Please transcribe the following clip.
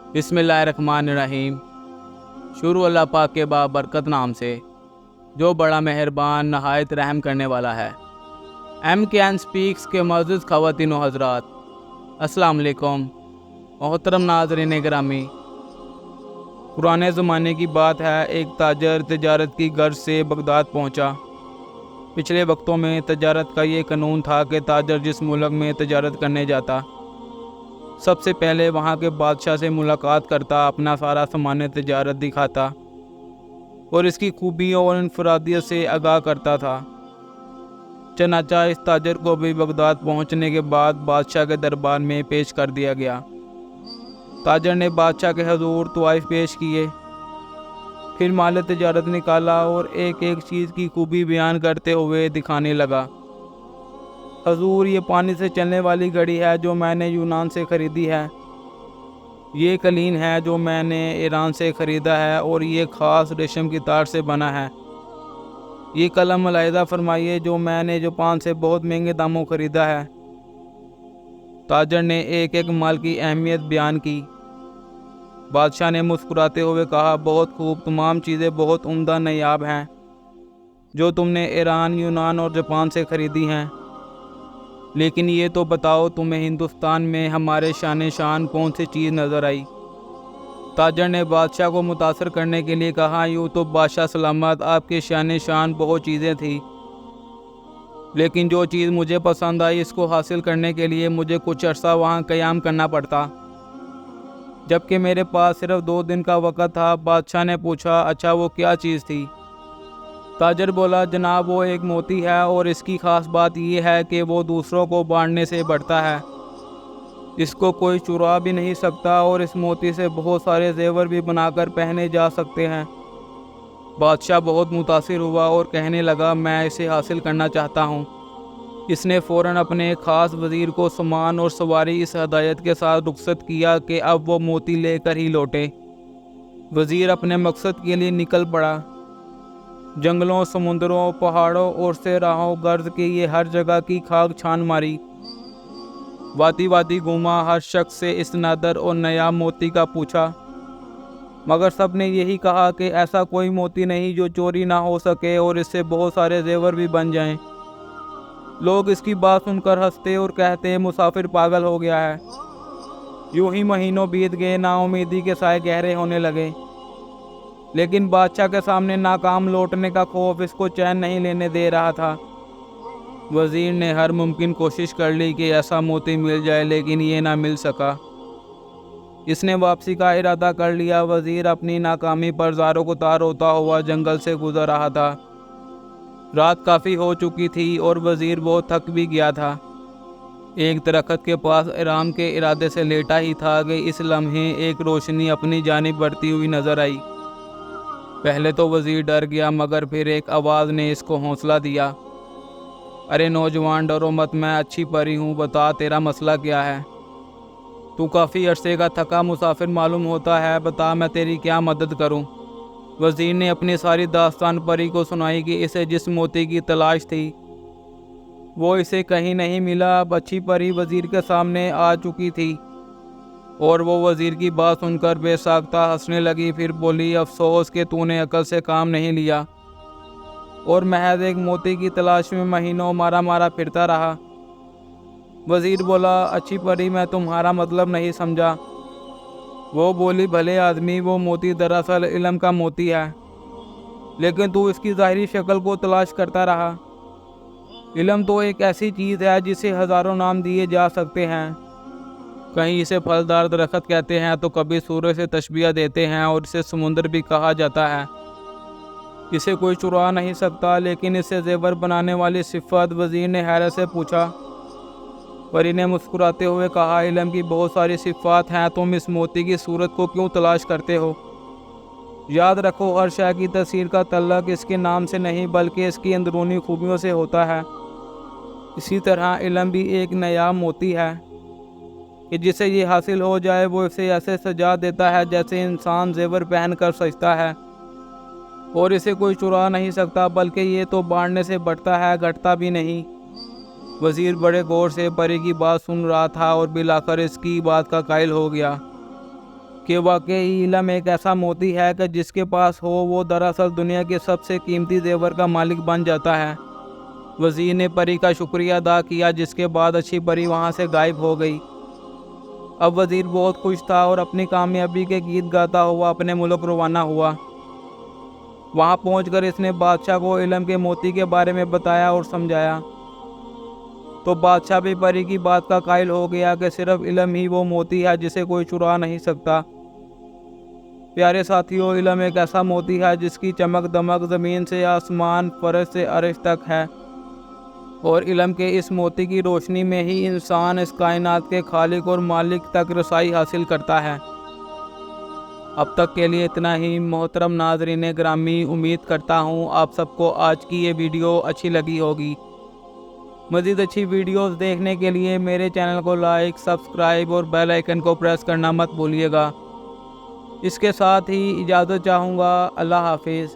बिस्मिल्लाहिर्रहमानिर्रहीम। शुरू अल्लाह पाक के बाबरकत नाम से जो बड़ा मेहरबान नहायत रहम करने वाला है। एम के एन स्पीक्स के मौजूद ख़वातीन व हज़रात, अस्सलाम वालेकुम। मोहतरम नाज़रीन गिरामी, पुराने ज़माने की बात है, एक ताजर तजारत की गर्ज से बगदाद पहुंचा। पिछले वक्तों में तजारत का ये कानून था कि ताजर जिस मुल्क में तजारत करने जाता, सबसे पहले वहाँ के बादशाह से मुलाकात करता, अपना सारा सामान तजारत दिखाता और इसकी खूबियों और इनफरादियत से आगाह करता था। चनाचा इस ताजर को भी बगदाद पहुँचने के बाद बादशाह के दरबार में पेश कर दिया गया। ताजर ने बादशाह के हजूर तवाइफ पेश किए, फिर माल तजारत निकाला और एक एक चीज़ की खूबी बयान करते हुए दिखाने लगा। हजूर, ये पानी से चलने वाली घड़ी है जो मैंने यूनान से ख़रीदी है। ये कलीन है जो मैंने ईरान से ख़रीदा है और ये ख़ास रेशम की तार से बना है। ये कलम मुलाहिज़ा फरमाइए जो मैंने जापान से बहुत महंगे दामों ख़रीदा है। ताजर ने एक एक माल की अहमियत बयान की। बादशाह ने मुस्कुराते हुए कहा, बहुत खूब, तमाम चीज़ें बहुत उम्दा नायाब हैं जो तुमने ईरान, यूनान और जापान से ख़रीदी हैं। लेकिन ये तो बताओ, तुम्हें हिंदुस्तान में हमारे शान शान कौन सी चीज़ नज़र आई? ताजर ने बादशाह को मुतासर करने के लिए कहा, यूँ तो बादशाह सलामत, आपके शान शान बहुत चीज़ें थी, लेकिन जो चीज़ मुझे पसंद आई, इसको हासिल करने के लिए मुझे कुछ अर्सा वहाँ क़याम करना पड़ता, जबकि मेरे पास सिर्फ 2 दिन का वक़्त था। बादशाह ने पूछा, अच्छा वो क्या चीज़ थी? ताजर बोला, जनाब वो एक मोती है और इसकी ख़ास बात यह है कि वो दूसरों को बांटने से बढ़ता है। इसको कोई चुरा भी नहीं सकता और इस मोती से बहुत सारे जेवर भी बनाकर पहने जा सकते हैं। बादशाह बहुत मुतासिर हुआ और कहने लगा, मैं इसे हासिल करना चाहता हूँ। इसने फ़ौरन अपने ख़ास वज़ीर को सामान और सवारी इस हदायत के साथ रुखसत किया कि अब वो मोती लेकर ही लौटे। वज़ीर अपने मकसद के लिए निकल पड़ा। जंगलों, समुद्रों, पहाड़ों और सहराओं गर्द के ये हर जगह की खाक छान मारी। वादी वादी घूमा, हर शख्स से इस नादर और नया मोती का पूछा, मगर सब ने यही कहा कि ऐसा कोई मोती नहीं जो चोरी ना हो सके और इससे बहुत सारे जेवर भी बन जाएं। लोग इसकी बात सुनकर हंसते और कहते, मुसाफिर पागल हो गया है। यूं ही महीनों बीत गए, नाउमीदी के साए गहरे होने लगे, लेकिन बादशाह के सामने नाकाम लौटने का खौफ इसको चैन नहीं लेने दे रहा था। वज़ीर ने हर मुमकिन कोशिश कर ली कि ऐसा मोती मिल जाए, लेकिन ये ना मिल सका। इसने वापसी का इरादा कर लिया। वज़ीर अपनी नाकामी पर ज़ारो-क़ुतार होता हुआ जंगल से गुज़र रहा था। रात काफ़ी हो चुकी थी और वज़ीर बहुत थक भी गया था। एक दरख्त के पास आराम के इरादे से लेटा ही था कि इस लम्हे एक रोशनी अपनी जानिब बढ़ती हुई नज़र आई। पहले तो वज़ीर डर गया, मगर फिर एक आवाज़ ने इसको हौसला दिया, अरे नौजवान, डरो मत, मैं अच्छी परी हूँ, बता तेरा मसला क्या है? तू काफ़ी अरसे का थका मुसाफिर मालूम होता है, बता मैं तेरी क्या मदद करूँ? वज़ीर ने अपनी सारी दास्तान परी को सुनाई कि इसे जिस मोती की तलाश थी वो इसे कहीं नहीं मिला। अब अच्छी परी वज़ीर के सामने आ चुकी थी और वो वज़ीर की बात सुनकर बेसाख्ता हंसने लगी। फिर बोली, अफसोस कि तूने अकल से काम नहीं लिया और महज एक मोती की तलाश में महीनों मारा मारा फिरता रहा। वज़ीर बोला, अच्छी परी, मैं तुम्हारा मतलब नहीं समझा। वो बोली, भले आदमी, वो मोती दरअसल इल्म का मोती है, लेकिन तू इसकी ज़ाहिरी शक्ल को तलाश करता रहा। इल्म तो एक ऐसी चीज़ है जिसे हज़ारों नाम दिए जा सकते हैं। कहीं इसे फलदार दरख्त कहते हैं, तो कभी सूरज से तशबीह देते हैं और इसे समुंदर भी कहा जाता है। इसे कोई चुरा नहीं सकता, लेकिन इसे जेवर बनाने वाली सिफ़त? वज़ीर ने हैरत से पूछा। परी ने मुस्कुराते हुए कहा, इल्म की बहुत सारी सिफ़ात हैं, तुम इस मोती की सूरत को क्यों तलाश करते हो? याद रखो, हर शय की तस्वीर का तल्लक इसके नाम से नहीं बल्कि इसकी अंदरूनी खूबियों से होता है। इसी तरह इल्म भी एक नया मोती है कि जिसे ये हासिल हो जाए वो इसे ऐसे सजा देता है जैसे इंसान जेवर पहन कर सजता है, और इसे कोई चुरा नहीं सकता, बल्कि ये तो बांटने से बढ़ता है, घटता भी नहीं। वज़ीर बड़े गौर से परी की बात सुन रहा था और बिलाकर इसकी बात का कायल हो गया। कि वाकई इल्म एक ऐसा मोती है कि जिसके पास हो वो दरअसल दुनिया के सबसे कीमती जेवर का मालिक बन जाता है। वज़ीर ने परी का शुक्रिया अदा किया, जिसके बाद अच्छी परी वहाँ से गायब हो गई। अब वज़ीर बहुत खुश था और अपनी कामयाबी के गीत गाता हुआ अपने मुल्क रवाना हुआ। वहाँ पहुँचकर इसने बादशाह को इल्म के मोती के बारे में बताया और समझाया। तो बादशाह भी परी की बात का कायल हो गया कि सिर्फ इल्म ही वो मोती है जिसे कोई चुरा नहीं सकता। प्यारे साथियों, इल्म एक ऐसा मोती है जिसकी चमक दमक ज़मीन से आसमान, फर्श से अर्श तक है, और इल्म के इस मोती की रोशनी में ही इंसान इस कायनात के खालिक और मालिक तक रसाई हासिल करता है। अब तक के लिए इतना ही। मोहतरम नाज़रीन ग्रामी, उम्मीद करता हूँ आप सबको आज की ये वीडियो अच्छी लगी होगी। मज़ीद अच्छी वीडियोस देखने के लिए मेरे चैनल को लाइक, सब्सक्राइब और बेल आइकन को प्रेस करना मत भूलिएगा। इसके साथ ही इजाज़त चाहूँगा। अल्लाह हाफिज़।